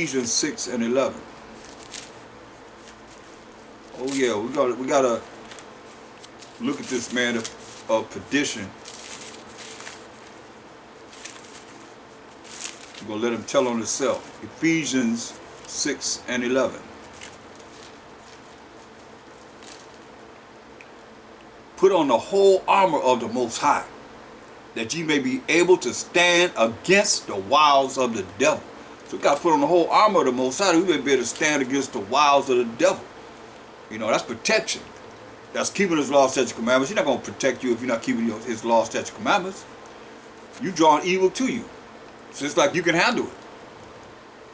Ephesians 6 and 11. Oh yeah, we gotta look at this man of perdition. We're gonna let him tell on himself. Ephesians 6 and 11. Put on the whole armor of the Most High, that ye may be able to stand against the wiles of the devil. So we got to put on the whole armor of the Most High. We may be able to stand against the wiles of the devil. You know, that's protection. That's keeping his law, statutes, commandments. He's not going to protect you if you're not keeping his law, statutes, commandments. You drawing evil to you. So it's like you can handle it.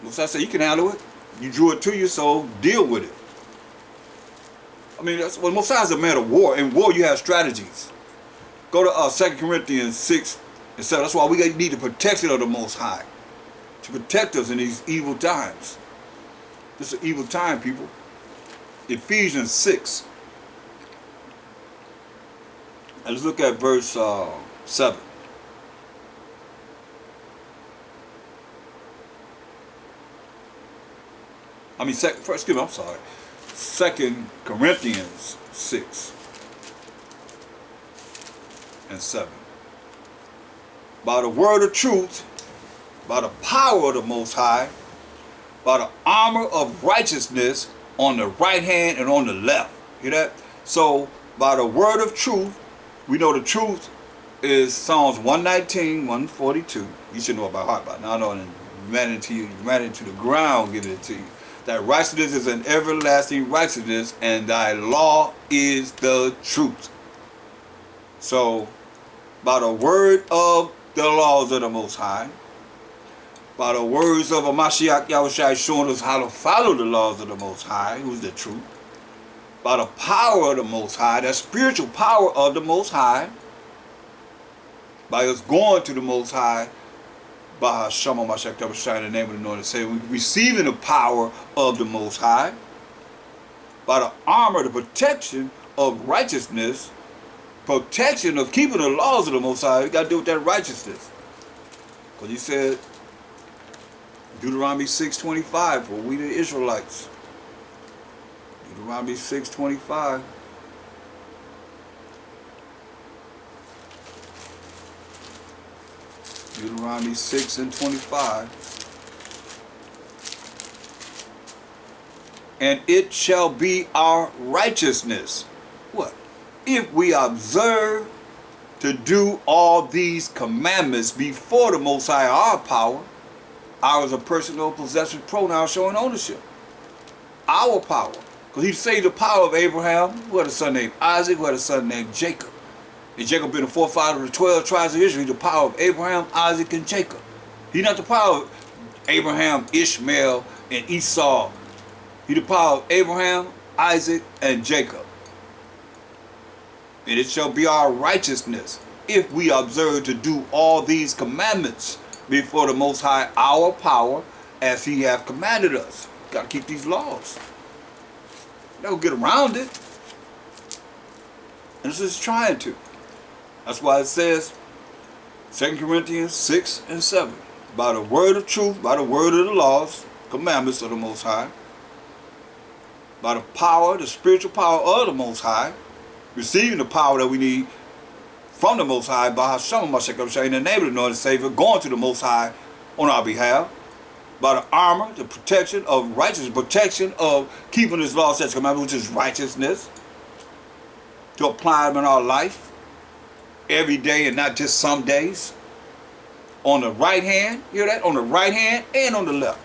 Most High said you can handle it. You drew it to you, so deal with it. I mean, that's well, Most High is a man of war. In war, you have strategies. Go to 2 Corinthians 6 and 7. That's why we need the protection of the Most High to protect us in these evil times. This is an evil time, people. Ephesians 6. And let's look at verse 7. I'm sorry. 2 Corinthians 6 and 7. By the word of truth, by the power of the Most High, by the armor of righteousness on the right hand and on the left. Hear that? So, by the word of truth, we know the truth is Psalms 119, 142. You should know it by heart by now. I know it ran into the ground, giving it to you. That righteousness is an everlasting righteousness, and thy law is the truth. So, by the word of the laws of the Most High, by the words of a Mashiach Yahushua showing us how to follow the laws of the Most High, who's the truth, by the power of the Most High, that spiritual power of the Most High, by us going to the Most High, by Hashem Mashiach Yahushua in the name of the Lord and Savior, we receiving the power of the Most High, by the armor, the protection of righteousness, protection of keeping the laws of the Most High. We got to do with that righteousness. Because he said, Deuteronomy 6:25, for we the Israelites. Deuteronomy 6:25. Deuteronomy 6 and 25. And it shall be our righteousness. What? If we observe to do all these commandments before the Most High, our power. Ours a personal possessive pronoun showing ownership. Our power. Because he saved the power of Abraham, who had a son named Isaac, who had a son named Jacob. And Jacob being the forefather of the 12 tribes of Israel, the power of Abraham, Isaac, and Jacob. He's not the power of Abraham, Ishmael, and Esau. He's the power of Abraham, Isaac, and Jacob. And it shall be our righteousness if we observe to do all these commandments before the Most High, our power, as he hath commanded us. Got to keep these laws. Don't get around it. And this is trying to. That's why it says, 2 Corinthians 6 and 7. By the word of truth, by the word of the laws, commandments of the Most High, by the power, the spiritual power of the Most High, receiving the power that we need from the Most High by Hashem Mashiach in the name of the Lord and Savior, going to the Most High on our behalf, by the armor, the protection of righteousness, protection of keeping his law, statutes, commandments, which is righteousness, to apply them in our life every day and not just some days. On the right hand, you hear that? On the right hand and on the left.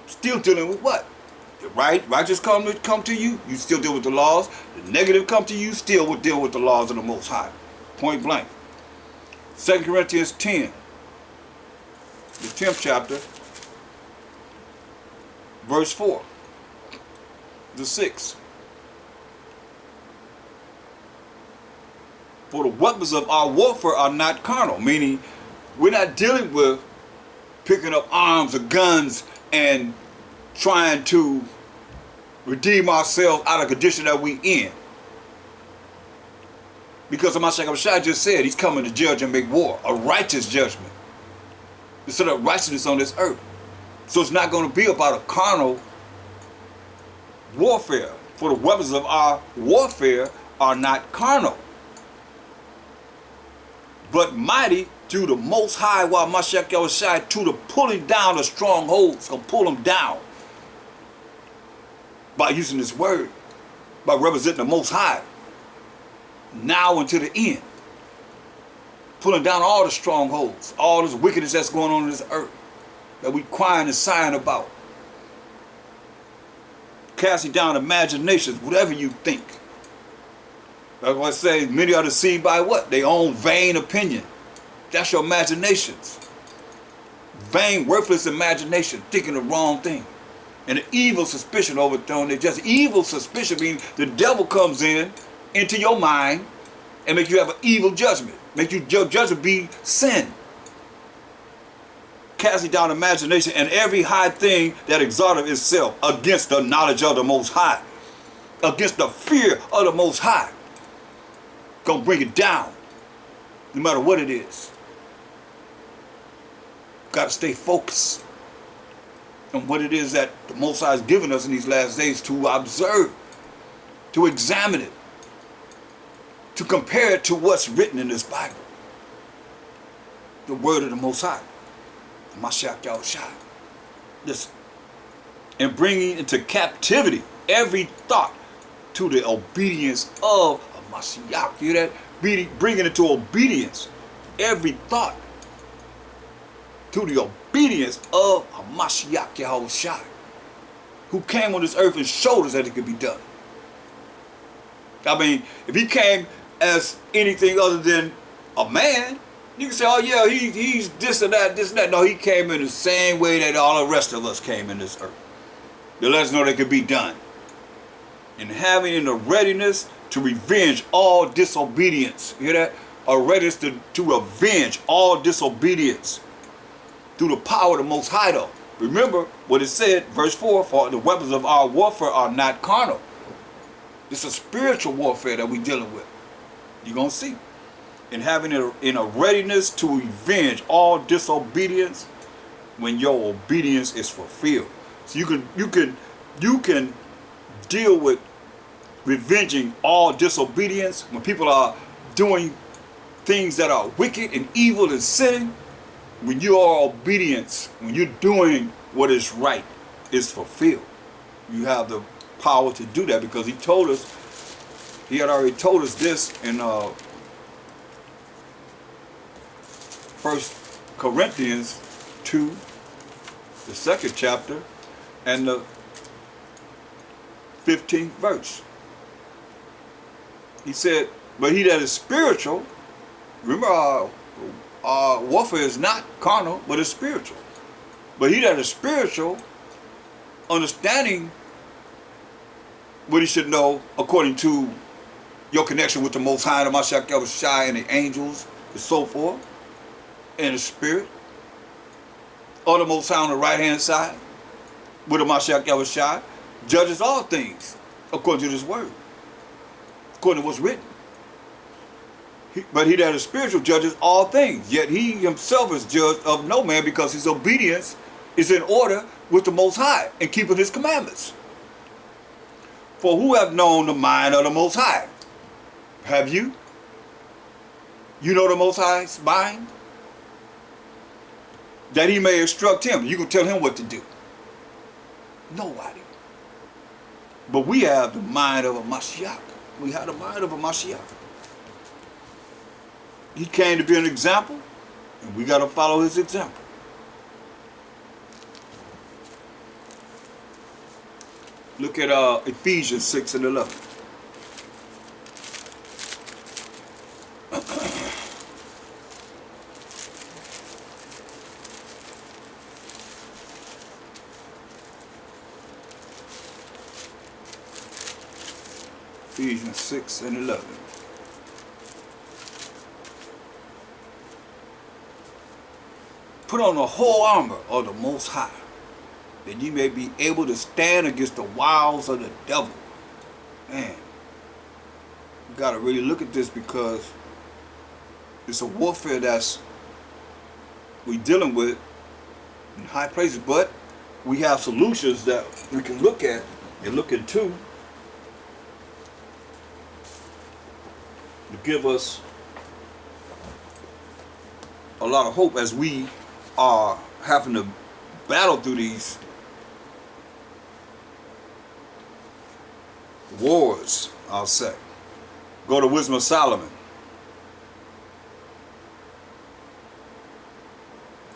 Still dealing with what? The righteous come to you, you still deal with the laws. The negative come to you, still will deal with the laws of the Most High. Point blank. 2 Corinthians 10, the 10th chapter, verse 4, the 6th. For the weapons of our warfare are not carnal, meaning we're not dealing with picking up arms or guns and trying to redeem ourselves out of the condition that we in. Because the Mashiach just said he's coming to judge and make war, a righteous judgment. To set up righteousness on this earth. So it's not going to be about a carnal warfare. For the weapons of our warfare are not carnal, but mighty through the Most High, while h.o.d.c, to the pulling down of strongholds. Gonna pull them down by using this word, by representing the Most High, now until the end. Pulling down all the strongholds, all this wickedness that's going on in this earth, that we crying and sighing about. Casting down imaginations, whatever you think. Like I say, many are deceived by what? Their own vain opinion. That's your imaginations. Vain, worthless imagination, thinking the wrong thing. And the evil suspicion overthrown. It's just evil suspicion means the devil comes into your mind and make you have an evil judgment. Make your judgment be sin. Casting down imagination and every high thing that exalteth itself against the knowledge of the Most High, against the fear of the Most High. Gonna bring it down, no matter what it is. Gotta stay focused on what it is that the Most High has given us in these last days to observe, to examine it, to compare it to what's written in this Bible. The word of the Most High. h.o.d.c. Listen. And bringing into captivity every thought to the obedience of Mashiach. You hear that? Bringing into obedience every thought to the obedience of Mashiach Yahushua, who came on this earth and showed us that it could be done. I mean, if he came as anything other than a man, you can say, oh yeah, he's this and that, this and that. No, he came in the same way that all the rest of us came in this earth. To let us know that it could be done. And having in the readiness to revenge all disobedience. You hear that? A readiness to avenge all disobedience through the power of the Most High though. Remember what it said, verse 4, for the weapons of our warfare are not carnal. It's a spiritual warfare that we're dealing with. You're going to see. And having in a readiness to revenge all disobedience when your obedience is fulfilled. So you can deal with revenging all disobedience when people are doing things that are wicked and evil and sinning. When your obedience, when you're doing what is right, is fulfilled. You have the power to do that because he told us, he had already told us this in 1 Corinthians 2, the 2nd chapter, and the 15th verse. He said, but he that is spiritual, remember our warfare is not carnal, but it's spiritual. But he that is spiritual, understanding what he should know according to your connection with the Most High, the h.o.d.c, and the angels, and so forth, and the Spirit, or the Most High on the right-hand side, with the h.o.d.c, judges all things according to this word, according to what's written. But he that is spiritual judges all things, yet he himself is judged of no man, because his obedience is in order with the Most High and keeping his commandments. For who have known the mind of the Most High? Have you? You know the Most High's mind? That he may instruct him. You can tell him what to do. Nobody. But we have the mind of a Mashiach. We have the mind of a Mashiach. He came to be an example, and we got to follow his example. Look at Ephesians 6 and 11. Ephesians 6 and 11. Put on the whole armor of the Most High, that ye may be able to stand against the wiles of the devil. Man, you got to really look at this, because it's a warfare that's we dealing with in high places, but we have solutions that we can look at and look into to give us a lot of hope as we are having to battle through these wars, I'll say. Go to Wisdom of Solomon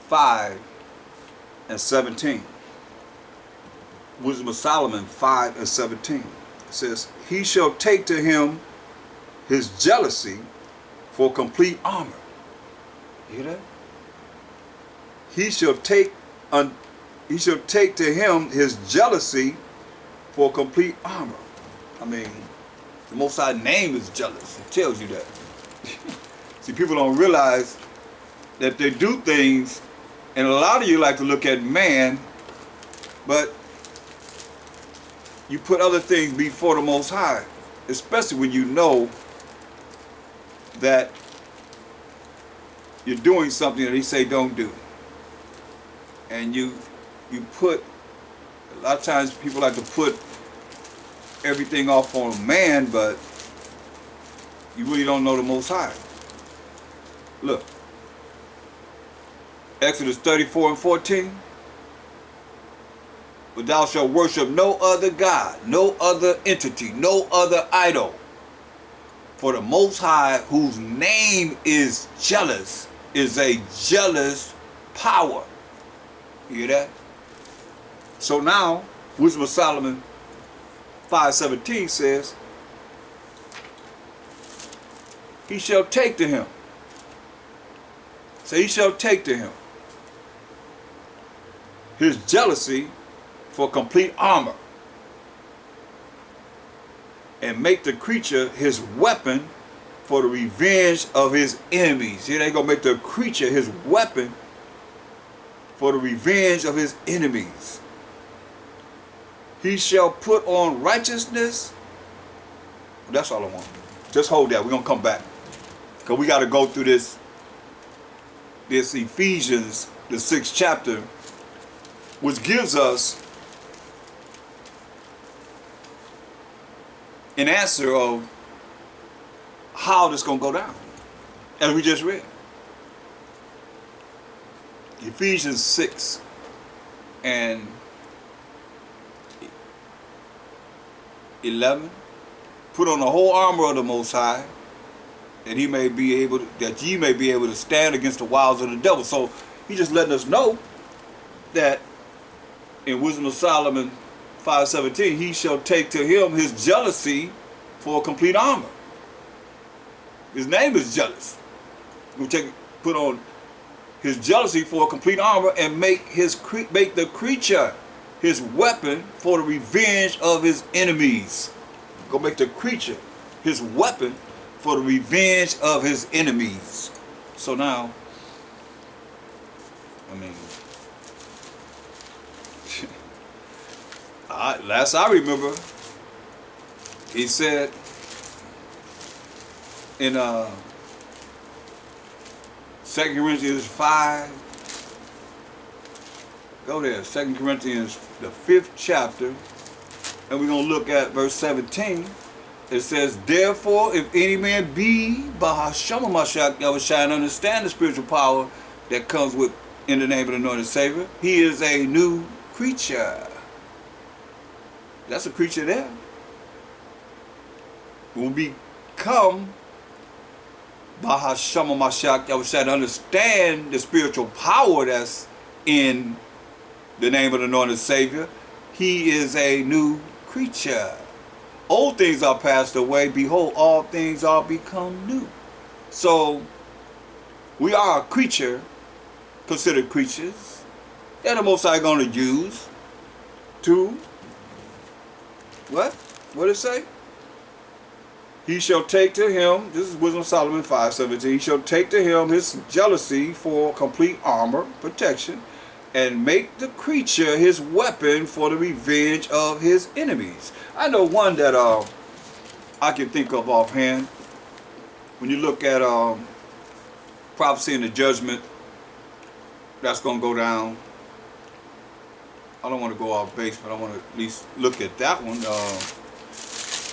5:17. Wisdom of Solomon 5:17. It says, he shall take to him his jealousy for complete armor. You hear that? He shall take to him his jealousy for complete armor. I mean, the Most High name is jealous. It tells you that. See, people don't realize that they do things, and a lot of you like to look at man, but you put other things before the Most High, especially when you know that you're doing something that he say don't do. And you put, a lot of times people like to put everything off on a man, but you really don't know the Most High. Look, Exodus 34:14. But thou shalt worship no other God, no other entity, no other idol. For the Most High, whose name is jealous, is a jealous power. You hear that? So now, Wisdom of Solomon 5:17 says, he shall take to him. So he shall take to him his jealousy for complete armor, and make the creature his weapon for the revenge of his enemies. Here they gonna make the creature his weapon for the revenge of his enemies. He shall put on righteousness. That's all I want. Just hold that. We're gonna come back, because we got to go through this Ephesians, the 6th chapter, which gives us an answer of how this going to go down, as we just read. Ephesians 6:11. Put on the whole armor of the Most High, that ye may be able to stand against the wiles of the devil. So he's just letting us know that in Wisdom of Solomon 5:17, he shall take to him his jealousy for complete armor. His name is jealous. We'll put on his jealousy for complete armor, and make the creature his weapon for the revenge of his enemies. Go make the creature his weapon for the revenge of his enemies. So now, I mean, last I remember, he said in 2 Corinthians 5, go there, 2 Corinthians, the 5th chapter, and we're going to look at verse 17. It says, therefore, if any man be by h.o.i and understand the spiritual power that comes with in the name of the anointed Savior, he is a new creature. That's a creature there. When we come by h.o.i and understand the spiritual power that's in the name of the anointed Savior, he is a new creature. Old things are passed away. Behold, all things are become new. So we are a creature, considered creatures, that the Most High going to use to, what? What did it say? He shall take to him, this is Wisdom of Solomon 5:17, he shall take to him his jealousy for complete armor, protection, and make the creature his weapon for the revenge of his enemies. I know one that I can think of offhand. When you look at prophecy and the judgment that's going to go down, I don't want to go off base, but I want to at least look at that one.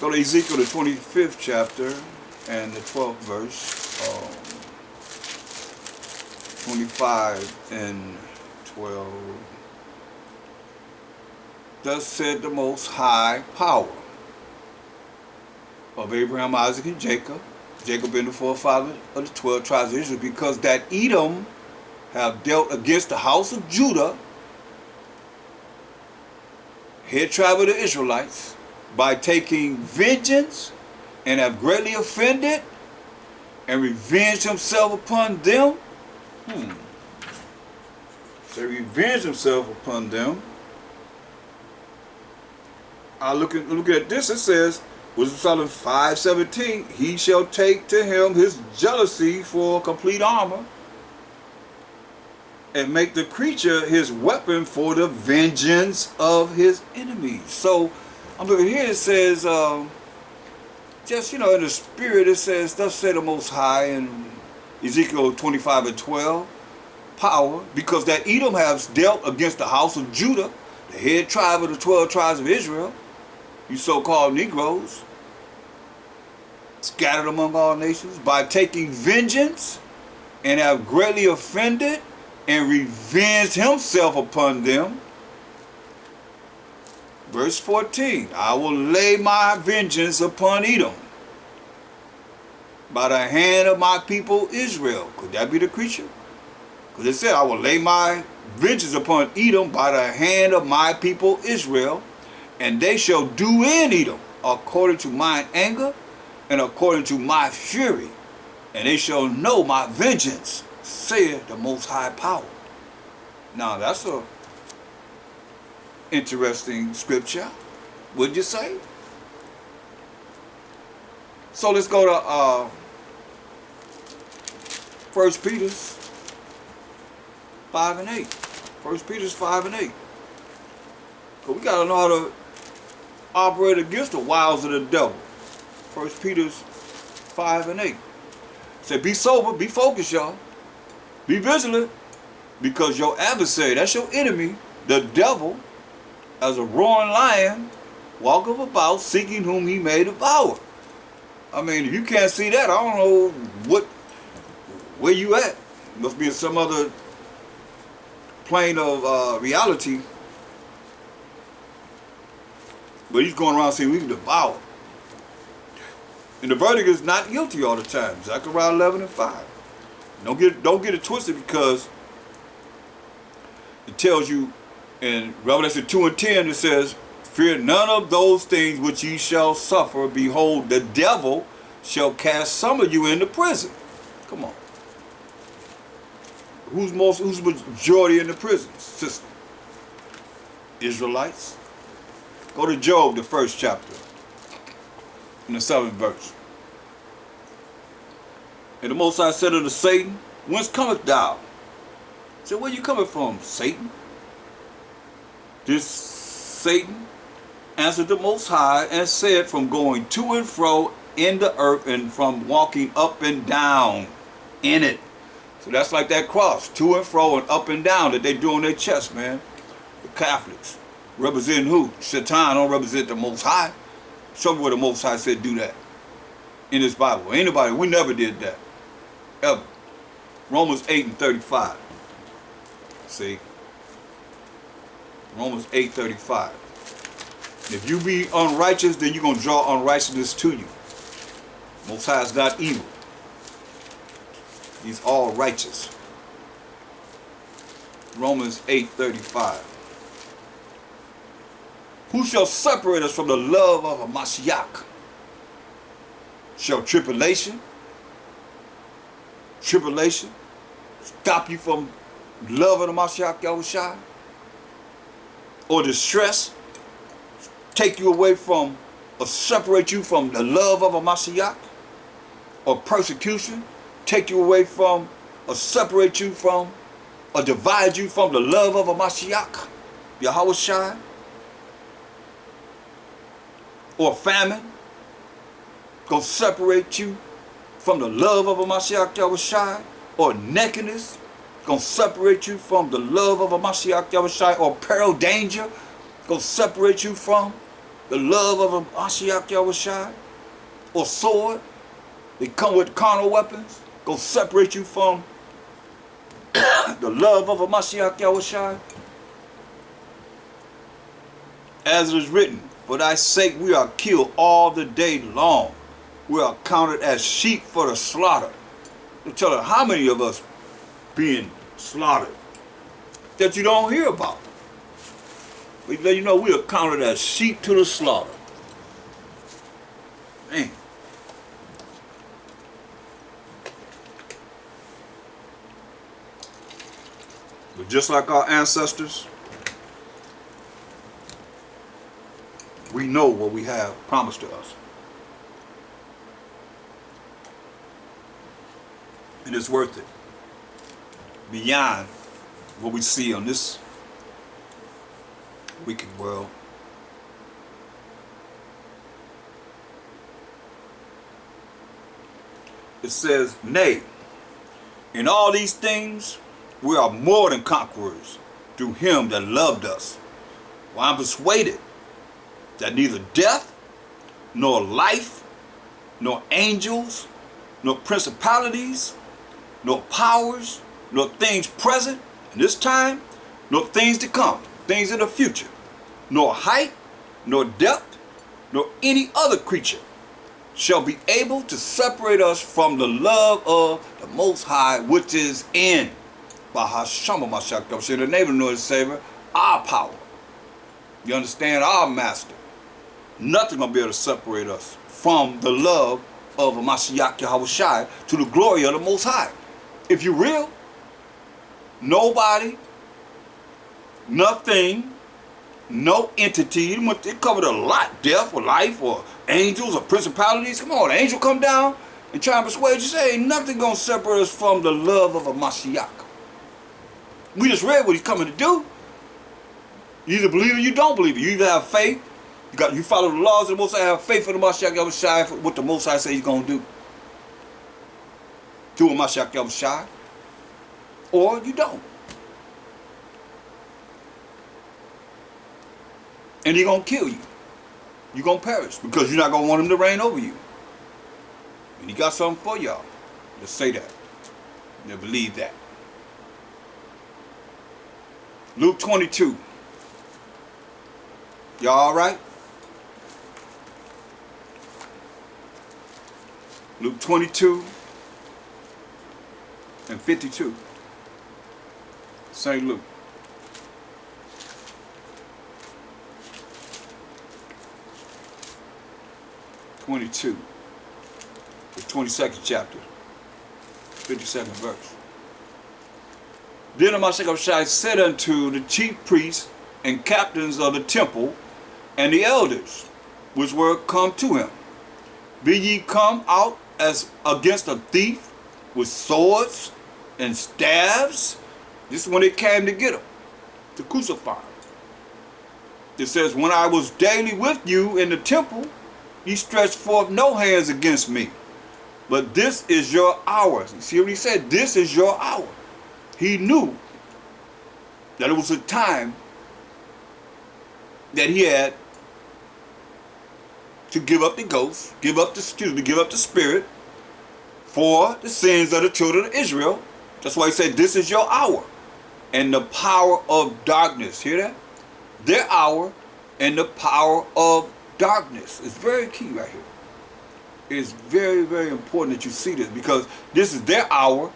Go to Ezekiel, the 25th chapter and the 12th verse. 25 and 12. Thus said the Most High Power of Abraham, Isaac, and Jacob. Jacob being the forefather of the 12 tribes of Israel, because that Edom have dealt against the house of Judah, head tribe of the Israelites, by taking vengeance, and have greatly offended and revenged himself upon them. So revenge himself upon them. I look at this. It says, Wisdom 5:17, he shall take to him his jealousy for complete armor, and make the creature his weapon for the vengeance of his enemies. So I'm looking here. It says, just in the spirit, it says, thus said the Most High in Ezekiel 25 and 12, power, because that Edom has dealt against the house of Judah, the head tribe of the 12 tribes of Israel, you so-called Negroes, scattered among all nations, by taking vengeance, and have greatly offended and revenged himself upon them. Verse 14, I will lay my vengeance upon Edom by the hand of my people Israel. Could that be the creature? Because it said, I will lay my vengeance upon Edom by the hand of my people Israel, and they shall do in Edom according to mine anger and according to my fury, and they shall know my vengeance, saith the Most High Power. Now that's a interesting scripture, would you say? So let's go to 1 Peter 5 and 8. 1 Peter 5 and 8. Because we got to know how to operate against the wiles of the devil. 1 Peter 5 and 8. Say, be sober, be focused, y'all. Be vigilant, because your adversary, that's your enemy, the devil, as a roaring lion, walketh about, seeking whom he may devour. I mean, if you can't see that, I don't know where you at. Must be in some other plane of reality. But he's going around saying we can devour. And the verdict is not guilty all the time. Zechariah 11 and 5. Don't get it twisted, because it tells you in Revelation 2 and 10, it says, fear none of those things which ye shall suffer. Behold, the devil shall cast some of you into prison. Come on. Who's majority in the prison system? Israelites. Go to Job, the 1st chapter, in the 7th verse. And the Most High said unto Satan, whence comest thou? He said, where you coming from, Satan? This Satan answered the Most High and said, from going to and fro in the earth, and from walking up and down in it. So that's like that cross, to and fro and up and down that they do on their chest, man. The Catholics represent who? Satan don't represent the Most High. Show me where the Most High said do that in this Bible. Anybody, we never did that, ever. Romans 8 and 35. See? Romans 8:35. If you be unrighteous, then you're going to draw unrighteousness to you. Most High is not evil. He's all righteous. Romans 8:35. Who shall separate us from the love of a Mashiach? Shall tribulation stop you from loving the Mashiach h.o.i? Or distress take you away from, or separate you from the love of a Mashiach? Or persecution take you away from, or separate you from, or divide you from the love of a Mashiach, h.o.i? Or famine go separate you from the love of a Mashiach h.o.i? Or nakedness Gonna separate you from the love of a Mashiach Yahushai, or peril, danger. Gonna separate you from the love of a Mashiach Yahushai, or sword. They come with carnal weapons. Gonna separate you from the love of a Mashiach Yahushai. As it is written, for thy sake we are killed all the day long. We are counted as sheep for the slaughter. They tell her how many of us being slaughtered that you don't hear about. We let you know we are counted as sheep to the slaughter. Man. But just like our ancestors, we know what we have promised to us. And it's worth it. Beyond what we see on this wicked world. It says, nay, in all these things we are more than conquerors through him that loved us. For I'm persuaded that neither death, nor life, nor angels, nor principalities, nor powers, nor things present in this time, nor things to come, things in the future, nor height, nor depth, nor any other creature shall be able to separate us from the love of the Most High, which is in Bahashama Mashak, in the name of the Lord and Savior, our power. You understand? Our master. Nothing gonna be able to separate us from the love of a Mashiach Yahushai, to the glory of the Most High. If you're real, nobody, nothing, no entity, it covered a lot, death or life or angels or principalities. Come on, an angel come down and try and persuade you, say, ain't nothing gonna separate us from the love of a Mashiach. We just read what he's coming to do. You either believe it or you don't believe it. You either have faith, you follow the laws of the Most High, have faith in the Mashiach Yahushai, for what the Most High says he's gonna do. Do a Mashiach Yahushai, or you don't. And he's gonna kill you. You're gonna perish because you're not gonna want him to reign over you. And he got something for y'all. Just say that. You believe that. Luke 22. Y'all all right? Luke 22 and 52. St. Luke. The 22nd chapter, 52nd verse. Then the Mashiach said unto the chief priests and captains of the temple and the elders which were come to him, be ye come out as against a thief with swords and staves? This is when they came to get him, to crucify him. It says, when I was daily with you in the temple, ye stretched forth no hands against me. But this is your hour. You see what he said? This is your hour. He knew that it was a time that he had to give up the ghost, give up the spirit for the sins of the children of Israel. That's why he said, this is your hour. And the power of darkness. Hear that? Their hour and the power of darkness. It's very key right here. It's very, very important that you see this, because this is their hour.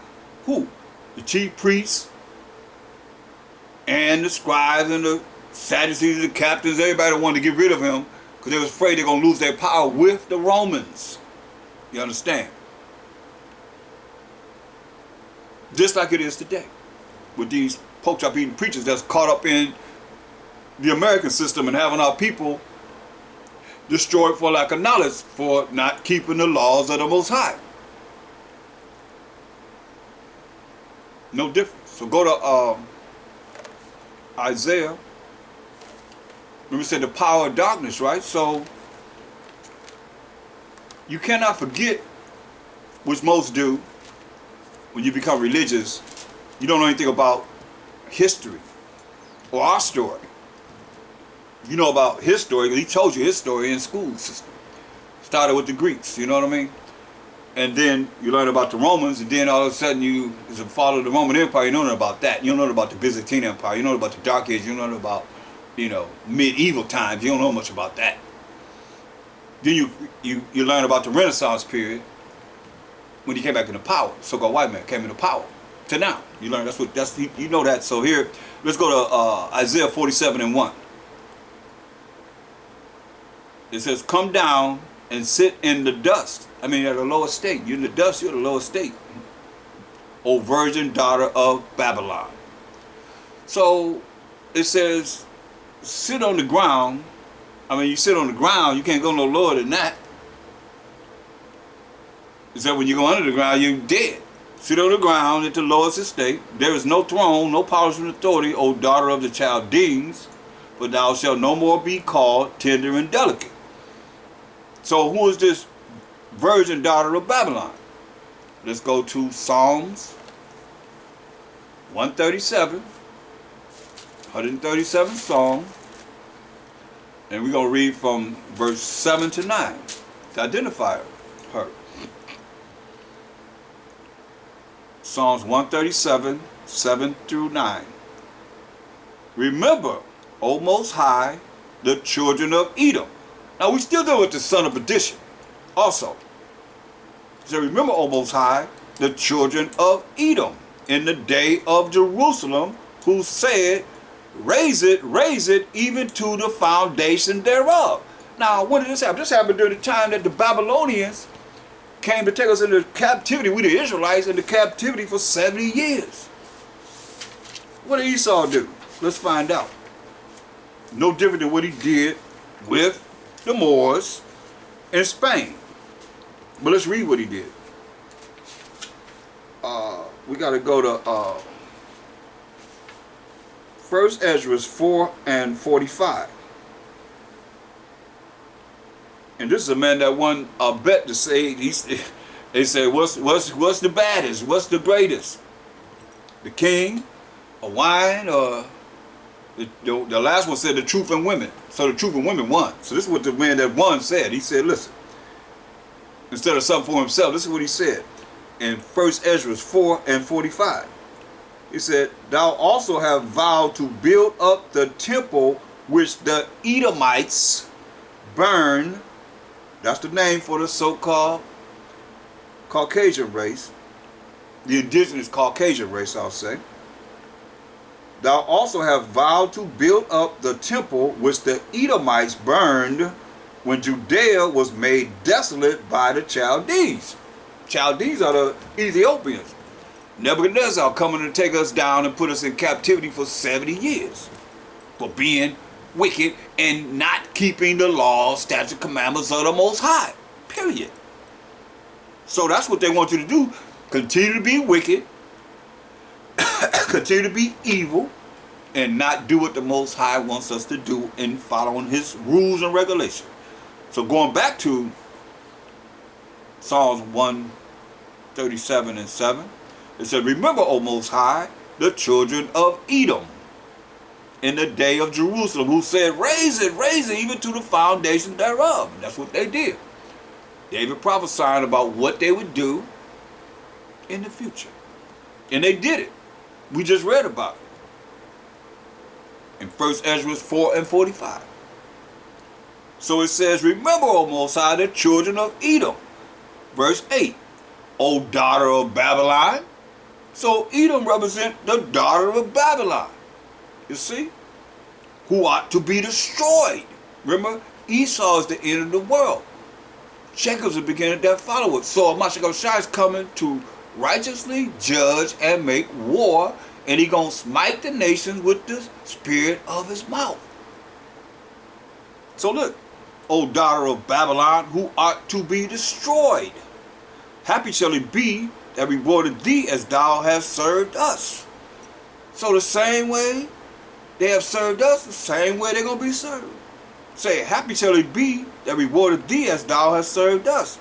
Who? The chief priests and the scribes and the Sadducees, the captains, everybody wanted to get rid of him because they was afraid they're going to lose their power with the Romans. You understand? Just like it is today with these pork chop eating preachers that's caught up in the American system and having our people destroyed for lack of knowledge, for not keeping the laws of the Most High. No difference. So go to Isaiah. Remember we said the power of darkness, right? So you cannot forget, which most do when you become religious, You don't know anything about history or our story. You know about his story because he told you his story in school system. Started with the Greeks, you know what I mean? And then you learn about the Romans, and then all of a sudden you, as a follower of the Roman Empire, you know nothing about that. You don't know about the Byzantine Empire. You know about the Dark Ages. You don't know about, medieval times. You don't know much about that. Then you learn about the Renaissance period when he came back into power. So-called white man came into power. To now, you learn you know that. So here, let's go to Isaiah 47:1. It says, "Come down and sit in the dust." I mean, at the lower state. You're in the dust, you're at the lower state. O virgin daughter of Babylon. So it says, sit on the ground. I mean, you sit on the ground, you can't go no lower than that. It said when you go under the ground, you're dead. Sit on the ground at the lowest estate. There is no throne, no powers and authority, O daughter of the Chaldeans, for thou shalt no more be called tender and delicate. So who is this virgin daughter of Babylon? Let's go to Psalms 137, 137 Psalm, and we're going to read from verse 7 to 9 to identify her. Psalms 137, 7 through 9. Remember, O Most High, the children of Edom. Now we still deal with the son of Perdition also. So remember, O Most High, the children of Edom, in the day of Jerusalem, who said, raise it, even to the foundation thereof. Now, when did this happen? This happened during the time that the Babylonians came to take us into captivity. We the Israelites into captivity for 70 years. What did Esau do? Let's find out. No different than what he did with the Moors in Spain. But let's read what he did. We got to go to 1 Ezra 4 and 45. And this is a man that won a bet to say, they say, what's the baddest? What's the greatest? The king, or wine, or the last one said the truth and women. So the truth and women won. So this is what the man that won said. He said, listen, instead of something for himself, this is what he said in 1 Ezra 4 and 45. He said, thou also have vowed to build up the temple which the Edomites burn. That's the name for the so-called Caucasian race. The indigenous Caucasian race, I'll say. Thou also have vowed to build up the temple which the Edomites burned when Judea was made desolate by the Chaldees. Chaldees are the Ethiopians. Nebuchadnezzar coming to take us down and put us in captivity for 70 years for being wicked and not keeping the laws, statutes, commandments of the Most High. Period. So that's what they want you to do. Continue to be wicked, continue to be evil, and not do what the Most High wants us to do in following his rules and regulations. So going back to Psalms 137 and 7, it said, remember, O Most High, the children of Edom, in the day of Jerusalem, who said, raise it, even to the foundation thereof. And that's what they did. David prophesying about what they would do in the future. And they did it. We just read about it in 1 Ezra 4 and 45. So it says, remember, O Most High, the children of Edom. Verse 8, O daughter of Babylon. So Edom represents the daughter of Babylon. You see? Who ought to be destroyed. Remember, Esau is the end of the world. Jacob's the beginning that follow it. So Mashiach is coming to righteously judge and make war, and he gonna smite the nations with the spirit of his mouth. So look, O daughter of Babylon, who art to be destroyed. Happy shall it be that rewarded thee as thou hast served us. So the same way they have served us, the same way they're going to be served. Say, happy shall it be that rewarded thee as thou hast served us.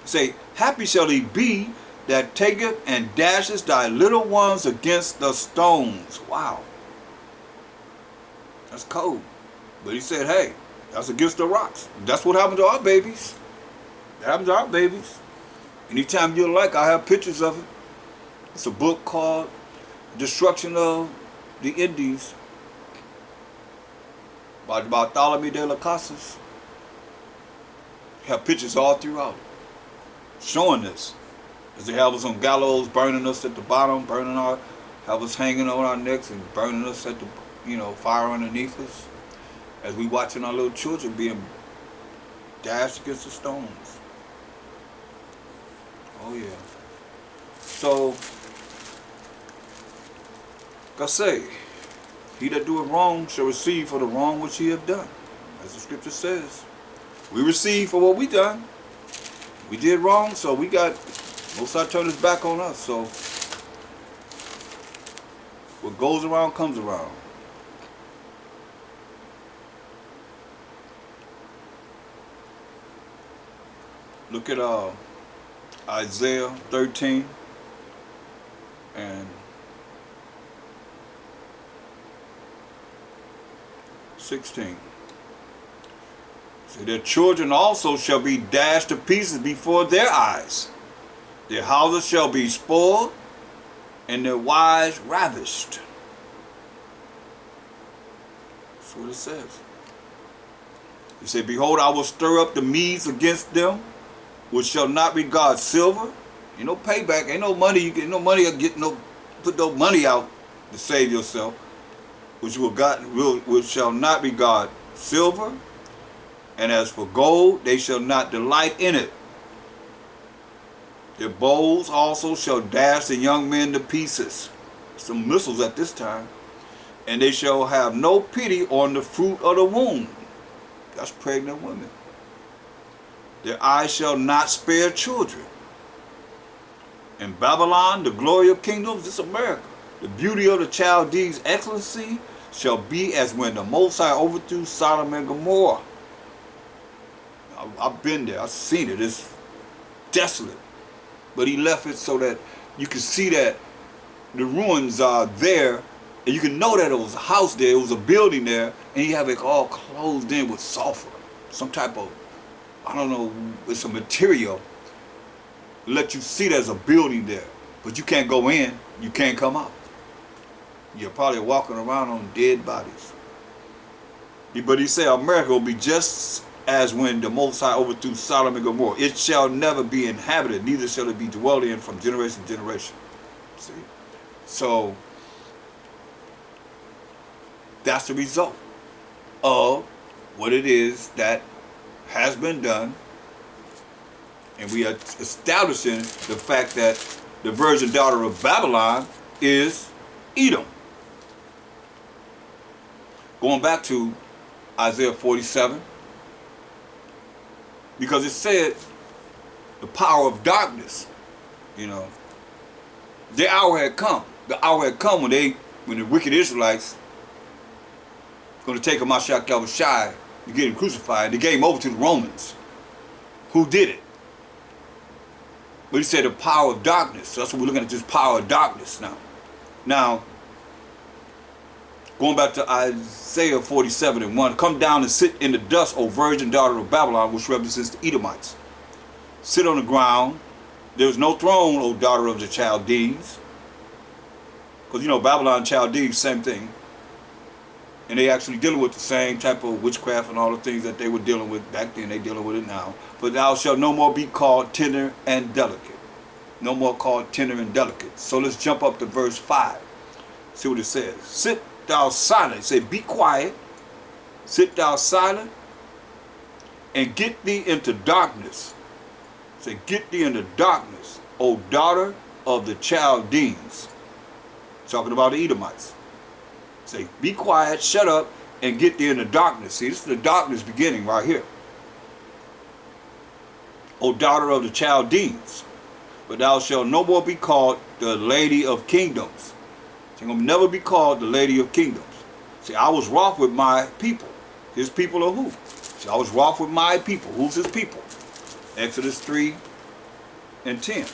Say, happy shall it be that taketh and dashes thy little ones against the stones. Wow. That's cold. But he said, hey, that's against the rocks. That's what happened to our babies. That happens to our babies. Anytime you like, I have pictures of it. It's a book called Destruction of the Indies by Bartholomew de las Casas. Have pictures all throughout it showing this. As they have us on gallows, burning us at the bottom, have us hanging on our necks and burning us at the, fire underneath us. As we watching our little children being dashed against the stones. Oh yeah. So, like I say, he that doeth wrong shall receive for the wrong which he have done. As the scripture says. We receive for what we done. We did wrong, so we got, Most High turned his back on us. So, what goes around comes around. Look at Isaiah 13 and 16. So their children also shall be dashed to pieces before their eyes. Their houses shall be spoiled, and their wives ravished. That's what it says. He said, behold, I will stir up the Medes against them, which shall not regard silver. Ain't no payback, ain't no money, you get no money, put no money out to save yourself, which shall not regard silver. And as for gold, they shall not delight in it. Their bows also shall dash the young men to pieces. Some missiles at this time. And they shall have no pity on the fruit of the womb. That's pregnant women. Their eyes shall not spare children. In Babylon, the glory of kingdoms, this America, the beauty of the Chaldees' excellency shall be as when the Most High overthrew Sodom and Gomorrah. I've been there, I've seen it, it's desolate. But he left it so that you can see that the ruins are there, and you can know that it was a house there, it was a building there, and you have it all closed in with sulfur. Some type of, I don't know, it's a material. Let you see there's a building there. But you can't go in, you can't come out. You're probably walking around on dead bodies. But he said America will be just as when the Most High overthrew Sodom and Gomorrah. It shall never be inhabited, neither shall it be dwelt in from generation to generation. See? So, that's the result of what it is that has been done. And we are establishing the fact that the virgin daughter of Babylon is Edom. Going back to Isaiah 47, because it said the power of darkness, their hour had come. The hour had come when the wicked Israelites going to take h.o.i, to get him crucified. They gave him over to the Romans, who did it. But he said the power of darkness. So that's what we're looking at, this power of darkness now. Now, going back to Isaiah 47 and 1, come down and sit in the dust, O virgin daughter of Babylon, which represents the Edomites. Sit on the ground. There is no throne, O daughter of the Chaldees. Because, Babylon and Chaldees, same thing. And they actually dealing with the same type of witchcraft and all the things that they were dealing with back then. They dealing with it now. But thou shalt no more be called tender and delicate. No more called tender and delicate. So let's jump up to verse 5. See what it says. Sit thou silent. Say, be quiet. Sit thou silent. And get thee into darkness. Say, get thee into darkness, O daughter of the Chaldeans. Talking about the Edomites. Say, be quiet, shut up, and get thee into darkness. See, this is the darkness beginning right here. O daughter of the Chaldeans. But thou shalt no more be called the Lady of Kingdoms. So you're going to never be called the Lady of Kingdoms. See, I was wroth with my people. His people are who? See, I was wroth with my people. Who's his people? Exodus 3 and 10.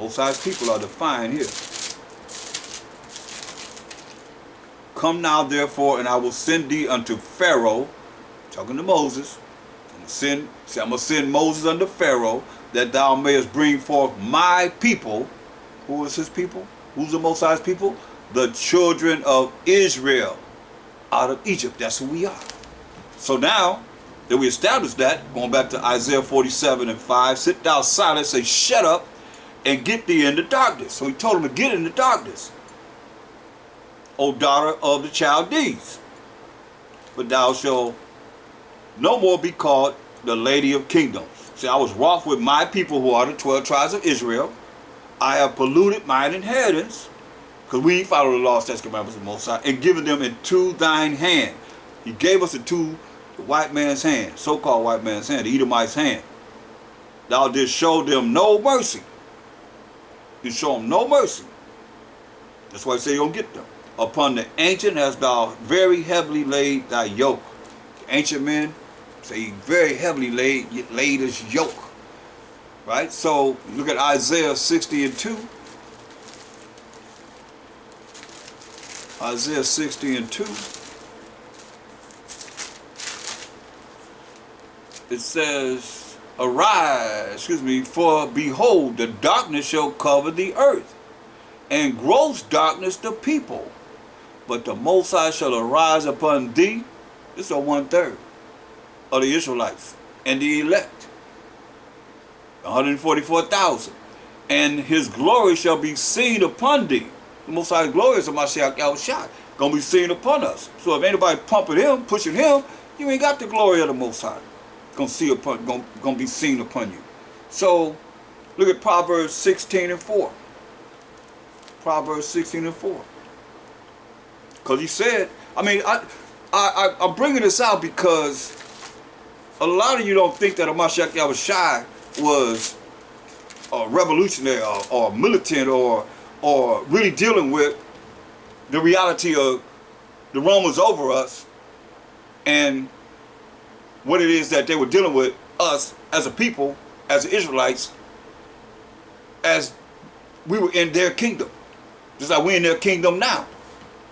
Most High's people are defined here. Come now, therefore, and I will send thee unto Pharaoh, talking to Moses. I'm going to send Moses unto Pharaoh, that thou mayest bring forth my people. Who is his people? Who's the Most High's people? The children of Israel out of Egypt. That's who we are. So now that we established that, going back to Isaiah 47:5, sit thou silent, say, shut up, and get thee into darkness. So he told him to get into darkness, O daughter of the Chaldees. But thou shalt no more be called the lady of kingdoms. See, I was wroth with my people who are the 12 tribes of Israel. I have polluted mine inheritance, because we follow the law, statutes, commandments of the Most High, and given them into thine hand. He gave us into the white man's hand, so-called white man's hand, the Edomite's hand. Thou didst show them no mercy. You show them no mercy. That's why I say you don't get them. Upon the ancient hast thou very heavily laid thy yoke. The ancient men say he very heavily laid his yoke. Right? So look at Isaiah 60:2. Isaiah 60:2. It says, arise, for behold, the darkness shall cover the earth, and gross darkness the people. But the Most High shall arise upon thee. This is 1/3 of the Israelites and the elect, 144,000. And his glory shall be seen upon thee. The Most High's glory is h.o.i, going to be seen upon us. So if anybody pumping him, pushing him, you ain't got the glory of the Most High. Going to be seen upon you. So look at Proverbs 16:4. Proverbs 16:4. Because he said, I'm bringing this out because a lot of you don't think that h.o.i was a revolutionary or militant or really dealing with the reality of the Romans over us and what it is that they were dealing with us as a people, as the Israelites, as we were in their kingdom. Just like we're in their kingdom now.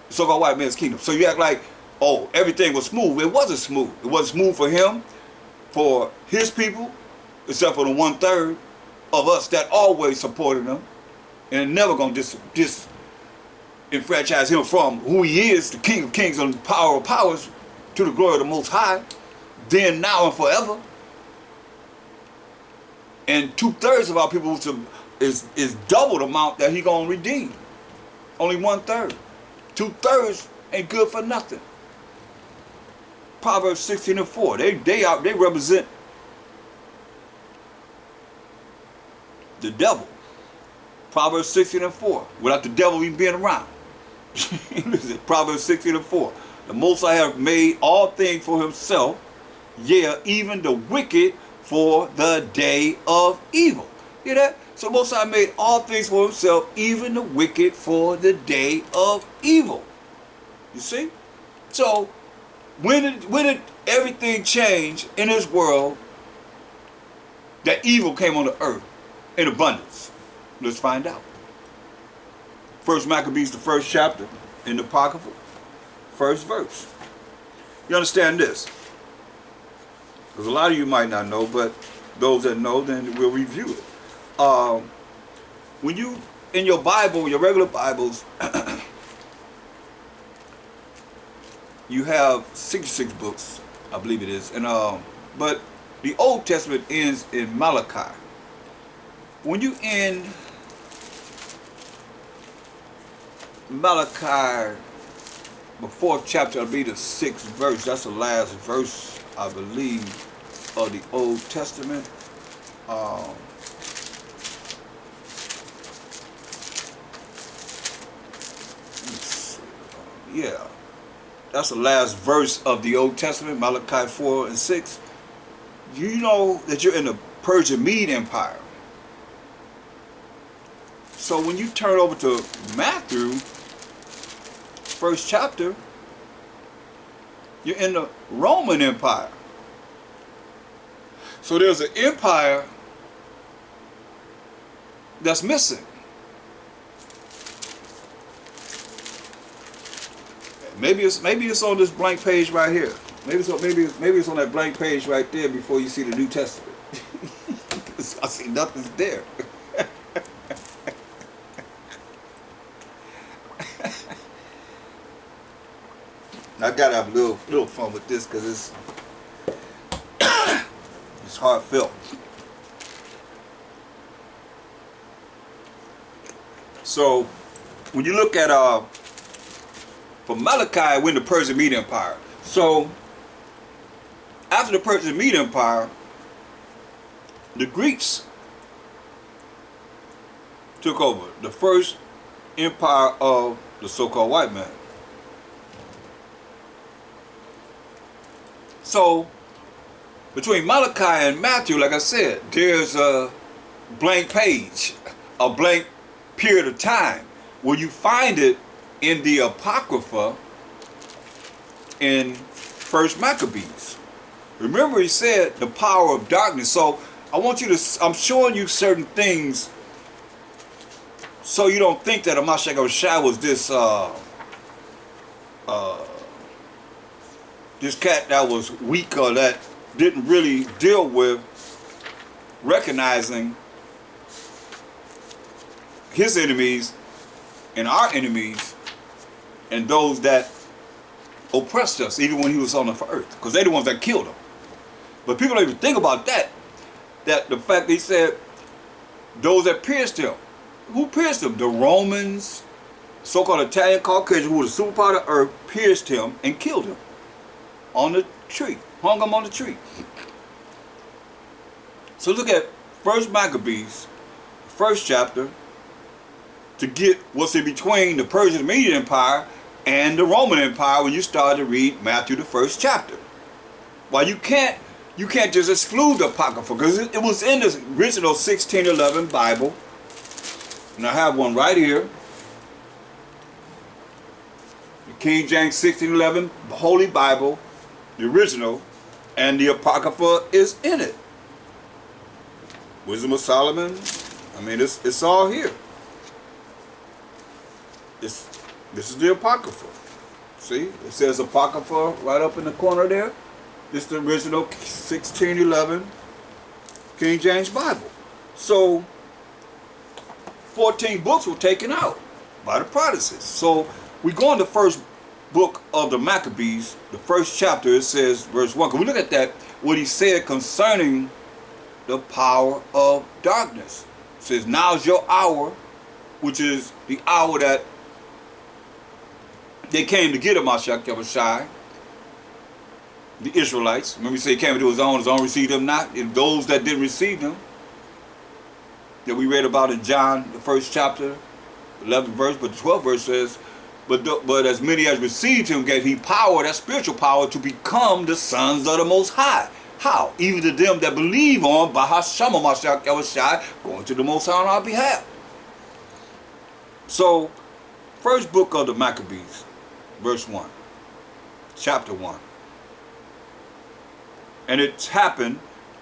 The so-called white man's kingdom. So you act like, oh, everything was smooth. It wasn't smooth. It wasn't smooth for him, for his people, except for the 1/3 of us that always supported him and never going to disenfranchise him from who he is, the King of Kings and power of powers, to the glory of the Most High, then, now, and forever. And 2/3 of our people is double the amount that he going to redeem. Only 1/3. 2/3 ain't good for nothing. Proverbs 16:4. They represent the devil. Proverbs 16:4. Without the devil even being around. Proverbs 16:4. The Most High hath made all things for himself, yea, even the wicked for the day of evil. Hear that? So the Most High made all things for himself, even the wicked for the day of evil. You see? So when did everything change in this world that evil came on the earth in abundance? Let's find out. First Maccabees, the 1st chapter in the Apocrypha, 1st verse. You understand this? Because a lot of you might not know, but those that know, then we'll review it. When you, in your Bible, your regular Bibles, you have 66 books, I believe it is, and but the Old Testament ends in Malachi. When you end Malachi, the 4th chapter, will be the 6th verse. That's the last verse, I believe, of the Old Testament. Yeah, that's the last verse of the Old Testament, Malachi 4 and 6. You know that you're in the Persian Mede Empire. So when you turn over to Matthew, 1st chapter, you're in the Roman Empire. So there's an empire that's missing. Maybe it's on this blank page right here. Maybe it's on that blank page right there before you see the New Testament. I see nothing's there. I gotta have a little fun with this because it's heartfelt. So when you look at from Malachi, when the Persian Mede Empire. So after the Persian Mede Empire, the Greeks took over the first empire of the so-called white man. So between Malachi and Matthew, like I said, there's a blank page, a blank period of time where you find it in the Apocrypha in First Maccabees. Remember, he said the power of darkness. So I want you to, I'm showing you certain things so you don't think that h.o.d.c was this this cat that was weak or that didn't really deal with recognizing his enemies and our enemies and those that oppressed us even when he was on the earth, because they're the ones that killed him. But people don't even think about that the fact that he said those that pierced him. Who pierced him? The Romans, so-called Italian Caucasian, who was the superpower of the earth, pierced him and killed him on the tree, hung him on the tree. So look at First Maccabees, first chapter, to get what's in between the Persian Mede Empire and the Roman Empire when you start to read Matthew, the first chapter. Well, you can't just exclude the Apocrypha, because it was in the original 1611 Bible. And I have one right here. The King James 1611 Holy Bible, the original, and the Apocrypha is in it. Wisdom of Solomon. I mean, it's all here. This is the Apocrypha. See, it says Apocrypha right up in the corner there. This is the original 1611 King James Bible. So 14 books were taken out by the Protestants. So we go in the first book of the Maccabees, the first chapter. It says, verse 1. Can we look at that? What he said concerning the power of darkness. It says, now's your hour, which is the hour that they came to get him, h.o.d.c, the Israelites. Remember, he said he came to his own received him not. And those that didn't receive him, that we read about in John, the first chapter, 11th verse, but the 12th verse says, but as many as received him gave he power, that spiritual power, to become the sons of the Most High. How? Even to them that believe on Bahasham h.o.d.c, going to the Most High on our behalf. So, first book of the Maccabees, verse 1, chapter 1. And it happened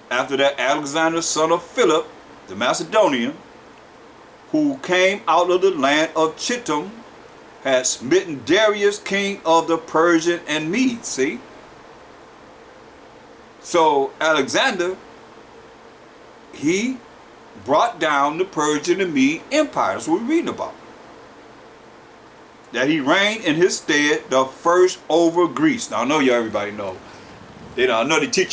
after that Alexander, son of Philip, the Macedonian, who came out of the land of Chittim, had smitten Darius, king of the Persian and Medes. See? So Alexander, he brought down the Persian and Mede empire. That's what we're reading about. That he reigned in his stead the first over Greece. Now I know you everybody know. I know they teach